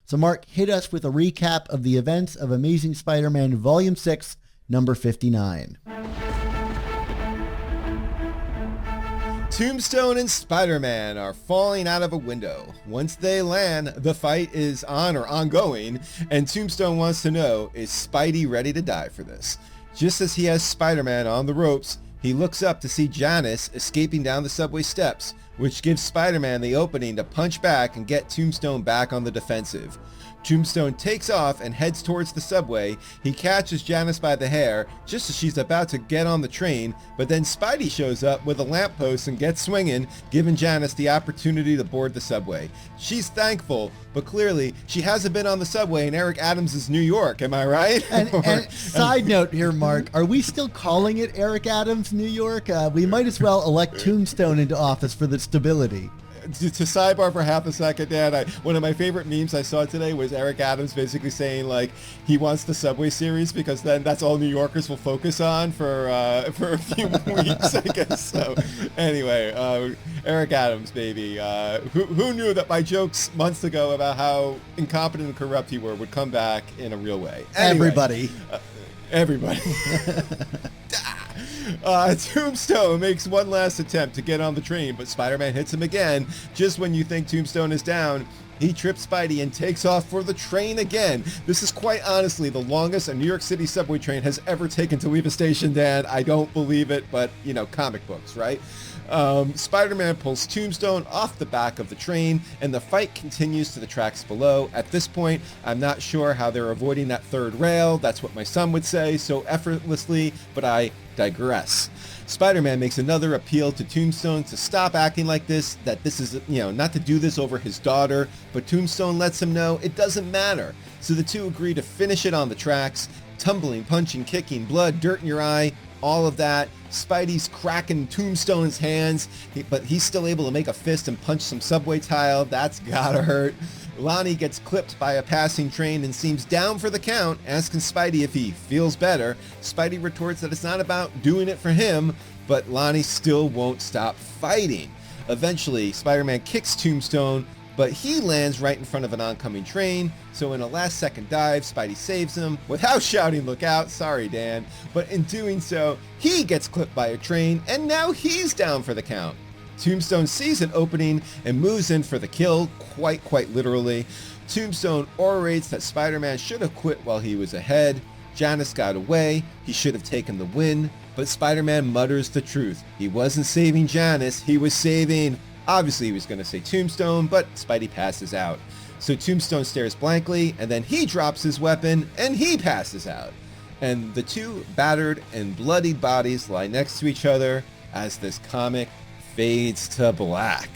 So Mark, hit us with a recap of the events of Amazing Spider-Man Volume 6, number 59. Tombstone and Spider-Man are falling out of a window. Once they land, the fight is on or ongoing, and Tombstone wants to know, is Spidey ready to die for this? Just as he has Spider-Man on the ropes, he looks up to see Janice escaping down the subway steps, which gives Spider-Man the opening to punch back and get Tombstone back on the defensive. Tombstone takes off and heads towards the subway. He catches Janice by the hair just as she's about to get on the train, but then Spidey shows up with a lamppost and gets swinging, giving Janice the opportunity to board the subway. She's thankful, but clearly she hasn't been on the subway in Eric Adams' New York, am I right? And side note here, Mark, are we still calling it Eric Adams, New York? We might as well elect Tombstone into office for the stability. To sidebar for half a second, Dan, one of my favorite memes I saw today was Eric Adams basically saying like he wants the Subway series because then that's all New Yorkers will focus on for a few weeks, I guess. So anyway, Eric Adams, baby. Who knew that my jokes months ago about how incompetent and corrupt he would come back in a real way? Anyway, everybody. Tombstone makes one last attempt to get on the train, but Spider-Man hits him again. Just when you think Tombstone is down, he trips Spidey and takes off for the train again. This is quite honestly the longest a New York City subway train has ever taken to leave a station, Dan. I don't believe it, but, you know, comic books, right? Spider-Man pulls Tombstone off the back of the train, and the fight continues to the tracks below. At this point, I'm not sure how they're avoiding that third rail. That's what my son would say, so effortlessly, but I digress. Spider-Man makes another appeal to Tombstone to stop acting like this, that this is, not to do this over his daughter, but Tombstone lets him know it doesn't matter. So the two agree to finish it on the tracks, tumbling, punching, kicking, blood, dirt in your eye, all of that. Spidey's cracking Tombstone's hands, but he's still able to make a fist and punch some subway tile. That's gotta hurt. Lonnie gets clipped by a passing train and seems down for the count, asking Spidey if he feels better. Spidey retorts that it's not about doing it for him, but Lonnie still won't stop fighting. Eventually, Spider-Man kicks Tombstone, but he lands right in front of an oncoming train, so in a last-second dive, Spidey saves him without shouting, "Look out!" Sorry, Dan. But in doing so, he gets clipped by a train, and now he's down for the count. Tombstone sees an opening and moves in for the kill, quite literally. Tombstone orates that Spider-Man should have quit while he was ahead. Janice got away, he should have taken the win, but Spider-Man mutters the truth. He wasn't saving Janice, he was saving... Obviously he was going to say Tombstone, but Spidey passes out. So Tombstone stares blankly, and then he drops his weapon, and he passes out. And the two battered and bloodied bodies lie next to each other as this comic fades to black.